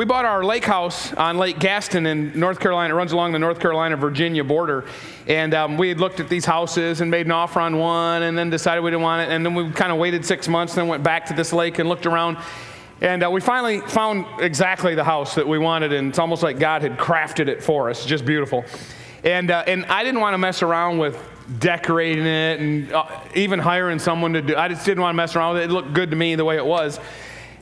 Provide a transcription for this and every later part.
we bought our lake house on Lake Gaston in North Carolina. It runs along the North Carolina-Virginia border. And we had looked at these houses and made an offer on one and then decided we didn't want it. And then we kind of waited 6 months and then went back to this lake and looked around. And we finally found exactly the house that we wanted, and it's almost like God had crafted it for us. It's just beautiful. And I didn't want to mess around with decorating it and even hiring someone to do. I just didn't want to mess around with it. It looked good to me the way it was.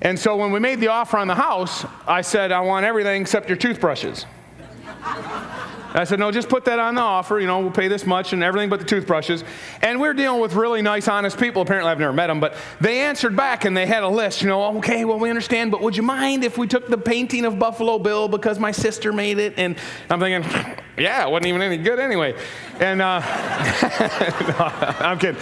And so when we made the offer on the house, I said, I want everything except your toothbrushes. I said, no, just put that on the offer. You know, we'll pay this much and everything but the toothbrushes. And we're dealing with really nice, honest people. Apparently, I've never met them, but they answered back and they had a list. You know, okay, well, we understand, but would you mind if we took the painting of Buffalo Bill because my sister made it? And I'm thinking, yeah, it wasn't even any good anyway. And no, I'm kidding.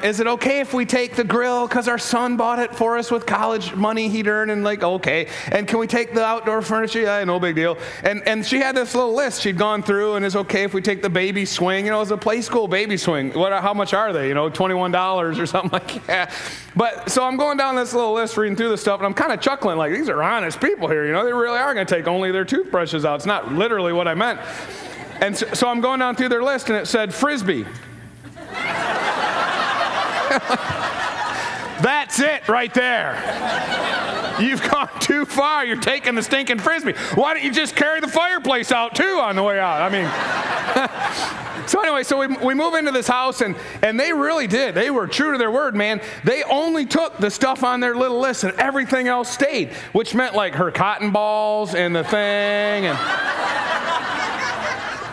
Is it okay if we take the grill because our son bought it for us with college money he'd earned? And like, okay. And can we take the outdoor furniture? Yeah, no big deal. And she had this little list she'd gone through, and it's okay if we take the baby swing. You know, it's a play school baby swing. How much are they? You know, $21 or something like that. But so I'm going down this little list, reading through this stuff, and I'm kind of chuckling like, these are honest people here. You know, they really are going to take only their toothbrushes out. It's not literally what I meant. And so I'm going down through their list, and it said Frisbee. That's it right there. You've gone too far. You're taking the stinking Frisbee. Why don't you just carry the fireplace out, too, on the way out? I mean, so anyway, so we move into this house, and they really did. They were true to their word, man. They only took the stuff on their little list, and everything else stayed, which meant, like, her cotton balls and the thing, and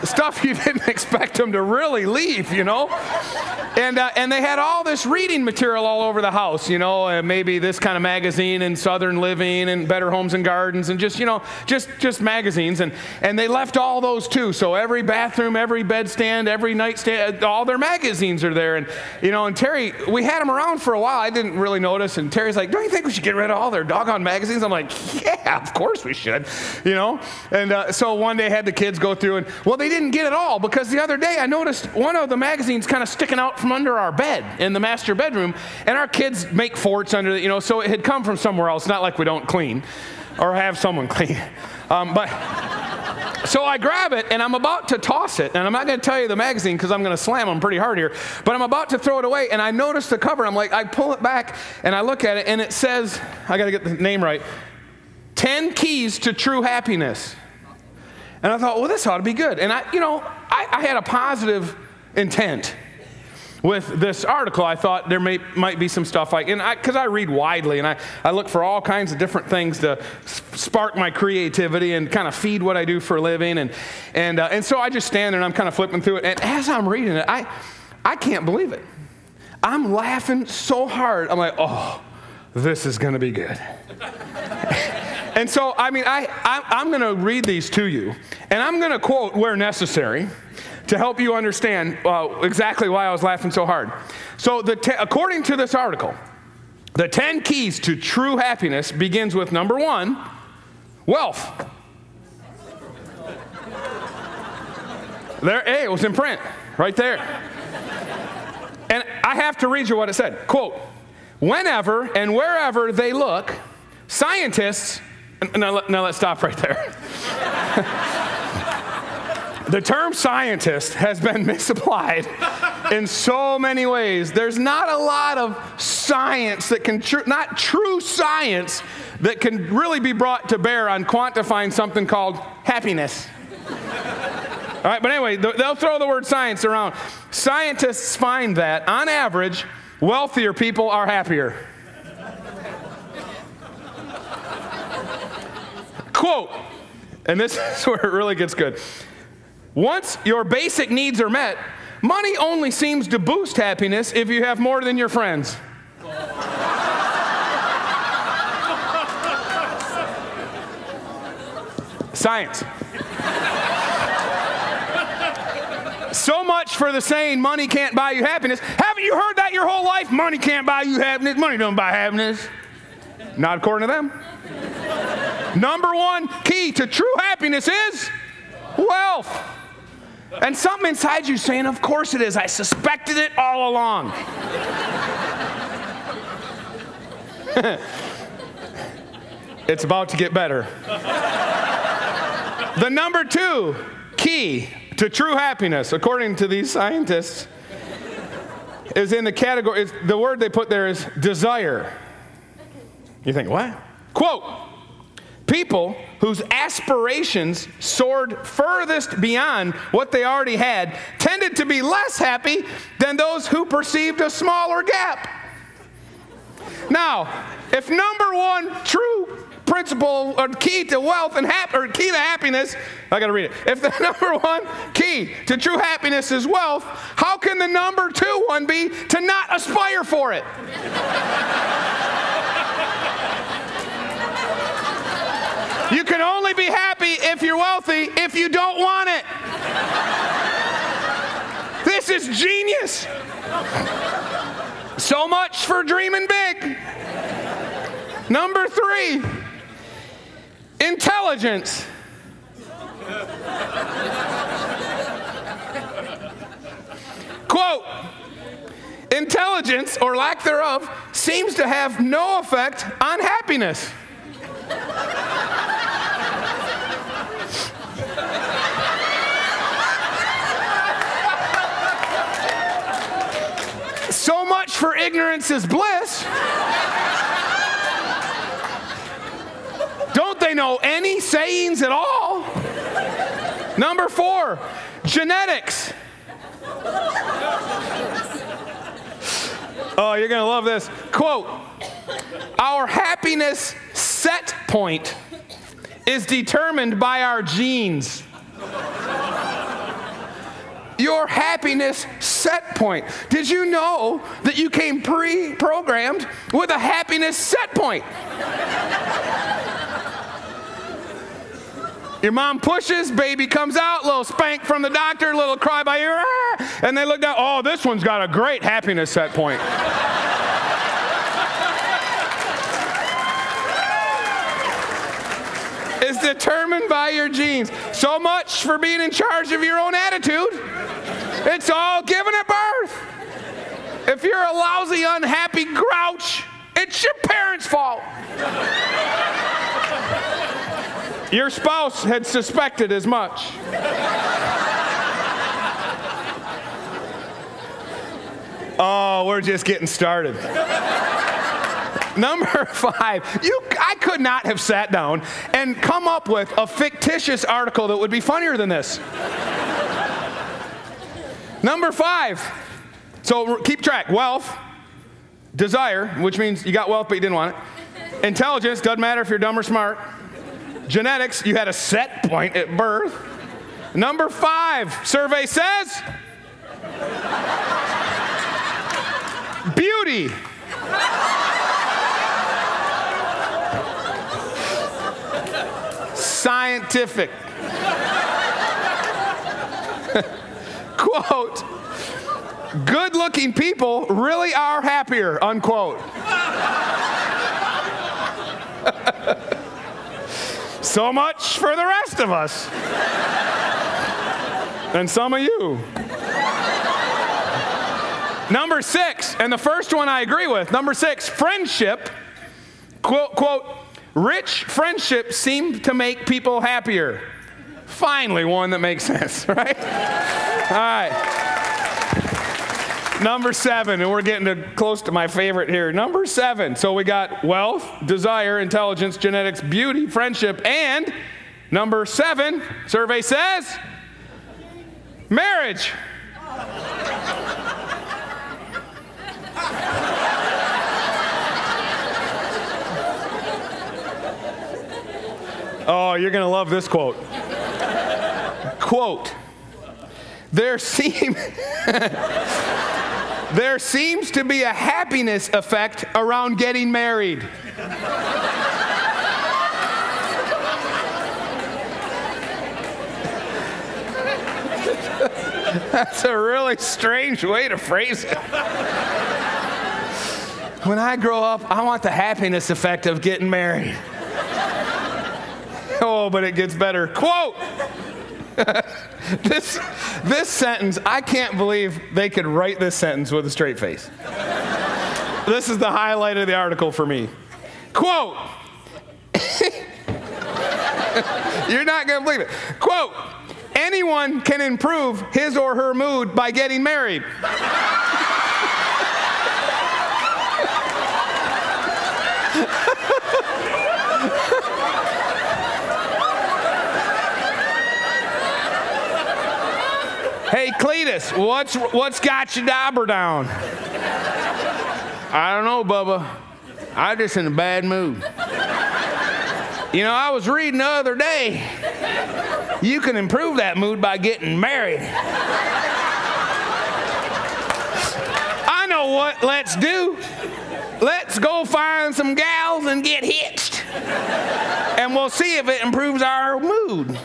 stuff you didn't expect them to really leave, you know. And they had all this reading material all over the house, you know, maybe this kind of magazine and Southern Living and Better Homes and Gardens and just, you know, just magazines. And they left all those too. So every bathroom, every bedstand, every nightstand, all their magazines are there. And, you know, and Terry, we had them around for a while. I didn't really notice. And Terry's like, don't you think we should get rid of all their doggone magazines? I'm like, yeah, of course we should, you know. And so one day I had the kids go through and, well, they didn't get it all because the other day I noticed one of the magazines kind of sticking out from under our bed in the master bedroom, and our kids make forts under the, you know, so it had come from somewhere else. Not like we don't clean or have someone clean. But so I grab it and I'm about to toss it, and I'm not going to tell you the magazine because I'm going to slam them pretty hard here, but I'm about to throw it away, and I notice the cover. I'm like, I pull it back and I look at it, and it says, I got to get the name right, 10 Keys to True Happiness. And I thought, well, this ought to be good. And I had a positive intent with this article. I thought there might be some stuff because I read widely, and I look for all kinds of different things to spark my creativity and kind of feed what I do for a living. And so I just stand there and I'm kind of flipping through it. And as I'm reading it, I can't believe it. I'm laughing so hard. I'm like, oh, this is going to be good. And so, I mean, I'm going to read these to you, and I'm going to quote where necessary to help you understand exactly why I was laughing so hard. So according to this article, the 10 keys to true happiness begins with number 1, wealth. There, hey, it was in print, right there. And I have to read you what it said. Quote, whenever and wherever they look, scientists, now let's stop right there. The term scientist has been misapplied in so many ways. There's not a lot of science that can, not true science, that can really be brought to bear on quantifying something called happiness. All right, but anyway, they'll throw the word science around. Scientists find that, on average, wealthier people are happier. Quote, and this is where it really gets good. Once your basic needs are met, money only seems to boost happiness if you have more than your friends. Science. So much for the saying, money can't buy you happiness. Haven't you heard that your whole life? Money can't buy you happiness. Money don't buy happiness. Not according to them. Number 1 key to true happiness is wealth. And something inside you saying, of course it is. I suspected it all along. It's about to get better. The number 2 key to true happiness, according to these scientists, is in the category, the word they put there is desire. You think, what? Quote, people whose aspirations soared furthest beyond what they already had tended to be less happy than those who perceived a smaller gap. Now, if number 1 true principle or key to wealth and key to happiness, I got to read it. If the number 1 key to true happiness is wealth, how can the number 2 one be to not aspire for it? You can only be happy if you're wealthy if you don't want it. This is genius. So much for dreaming big. Number 3, intelligence. Quote, intelligence, or lack thereof, seems to have no effect on happiness. So much for ignorance is bliss. Don't they know any sayings at all? Number 4, genetics. Oh, you're going to love this. Quote, our happiness set point is determined by our genes. Your happiness set point. Did you know that you came pre-programmed with a happiness set point? Your mom pushes, baby comes out, little spank from the doctor, little cry by ear, and they look down, oh, this one's got a great happiness set point. It's determined by your genes. So much for being in charge of your own attitude. It's all given at birth. If you're a lousy, unhappy grouch, it's your parents' fault. Your spouse had suspected as much. Oh, we're just getting started. Number 5, I could not have sat down and come up with a fictitious article that would be funnier than this. Number 5, so keep track, wealth, desire, which means you got wealth but you didn't want it. Intelligence, doesn't matter if you're dumb or smart. Genetics, you had a set point at birth. Number 5, survey says, beauty. Scientific. Quote, good-looking people really are happier, unquote. So much for the rest of us. And some of you. Number 6, and the first one I agree with. Number 6, friendship. Quote, rich friendships seem to make people happier. Finally, one that makes sense, right? All right. Number 7, and we're getting close to my favorite here. Number 7, so we got wealth, desire, intelligence, genetics, beauty, friendship, and number 7, survey says, marriage. Oh, you're going to love this quote. Quote, there seems to be a happiness effect around getting married. That's a really strange way to phrase it. When I grow up, I want the happiness effect of getting married. Oh, but it gets better. Quote, this sentence, I can't believe they could write this sentence with a straight face. This is the highlight of the article for me. Quote, You're not going to believe it. Quote, anyone can improve his or her mood by getting married. Hey, Cletus, what's got your dauber down? I don't know, Bubba. I'm just in a bad mood. You know, I was reading the other day, you can improve that mood by getting married. I know what let's do. Let's go find some gals and get hitched. And we'll see if it improves our mood.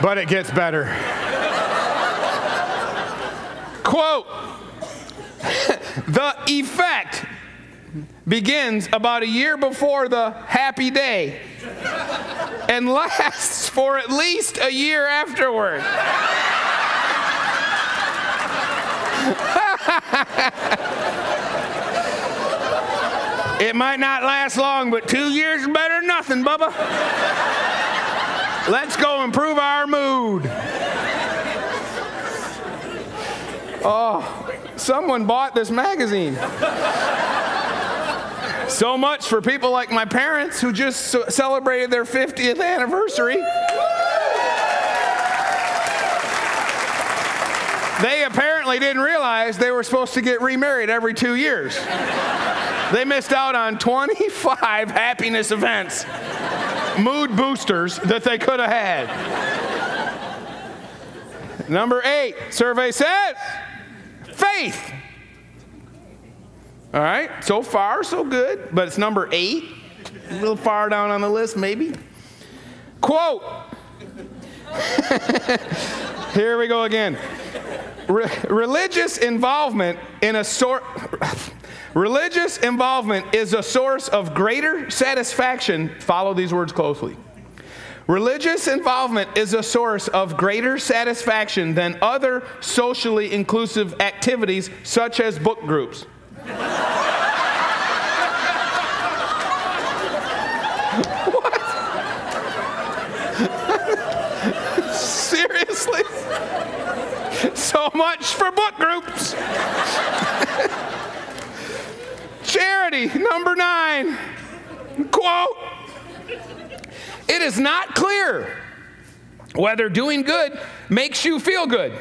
But it gets better. Quote, the effect begins about a year before the happy day and lasts for at least a year afterward. It might not last long, but 2 years is better than nothing, Bubba. Let's go improve our mood. Oh, someone bought this magazine. So much for people like my parents who just celebrated their 50th anniversary. They apparently didn't realize they were supposed to get remarried every 2 years. They missed out on 25 happiness events, mood boosters that they could have had. Number 8, survey says, faith. All right, so far so good, but it's number 8, a little far down on the list maybe. Quote, here we go again. Religious involvement is a source of greater satisfaction. Follow these words closely. Religious involvement is a source of greater satisfaction than other socially inclusive activities such as book groups. What? Seriously? So much for book groups. Charity, number 9. Quote, it is not clear whether doing good makes you feel good.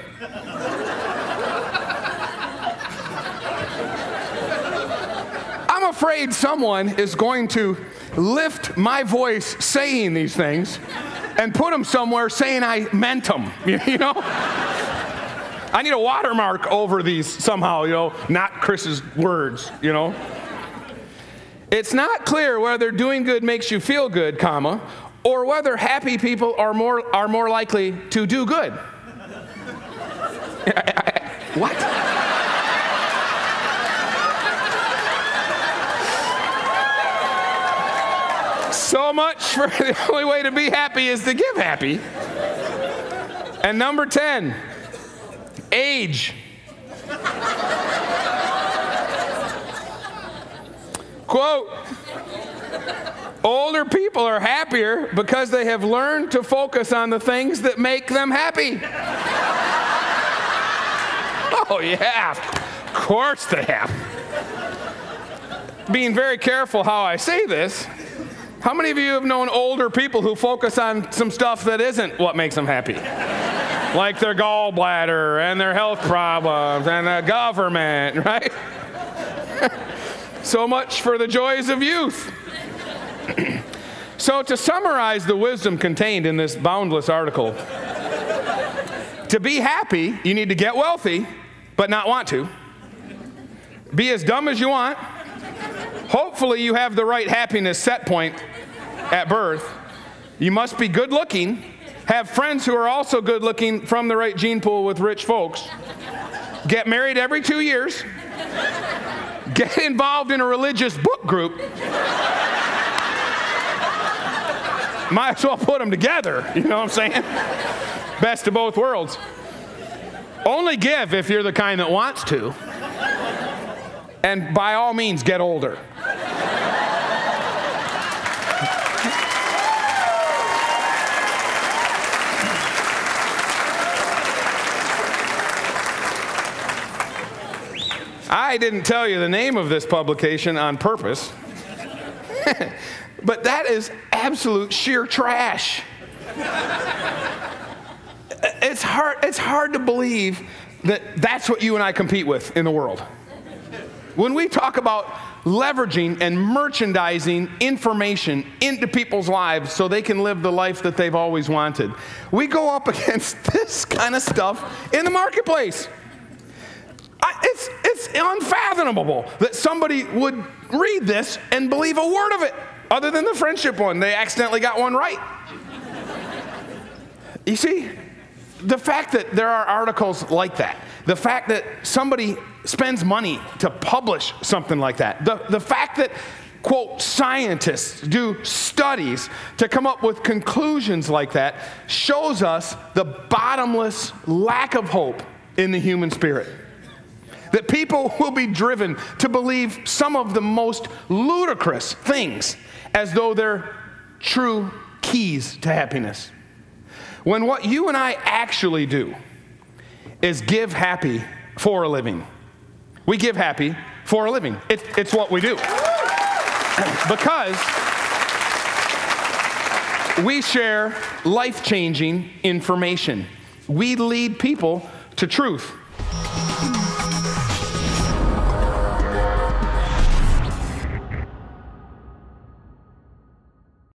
I'm afraid someone is going to lift my voice saying these things and put them somewhere saying I meant them, you know? I need a watermark over these somehow, you know, not Chris's words, you know? It's not clear whether doing good makes you feel good, comma, or whether happy people are more likely to do good. What? So much for the only way to be happy is to give happy. And number 10, age. Quote, older people are happier because they have learned to focus on the things that make them happy. Oh yeah, of course they have. Being very careful how I say this, how many of you have known older people who focus on some stuff that isn't what makes them happy? Like their gallbladder and their health problems and the government, right? So much for the joys of youth. So to summarize the wisdom contained in this boundless article, to be happy, you need to get wealthy, but not want to. Be as dumb as you want. Hopefully you have the right happiness set point at birth. You must be good looking. Have friends who are also good looking from the right gene pool with rich folks. Get married every 2 years. Get involved in a religious book group. Might as well put them together, you know what I'm saying? Best of both worlds. Only give if you're the kind that wants to. And by all means, get older. I didn't tell you the name of this publication on purpose, but that is absolute sheer trash. It's hard to believe that that's what you and I compete with in the world. When we talk about leveraging and merchandising information into people's lives so they can live the life that they've always wanted, we go up against this kind of stuff in the marketplace. It's unfathomable that somebody would read this and believe a word of it, other than the friendship one. They accidentally got one right. You see, the fact that there are articles like that, the fact that somebody spends money to publish something like that, the fact that, quote, scientists do studies to come up with conclusions like that shows us the bottomless lack of hope in the human spirit. That people will be driven to believe some of the most ludicrous things as though they're true keys to happiness. When what you and I actually do is give happy for a living. We give happy for a living. It's what we do. Because we share life-changing information. We lead people to truth.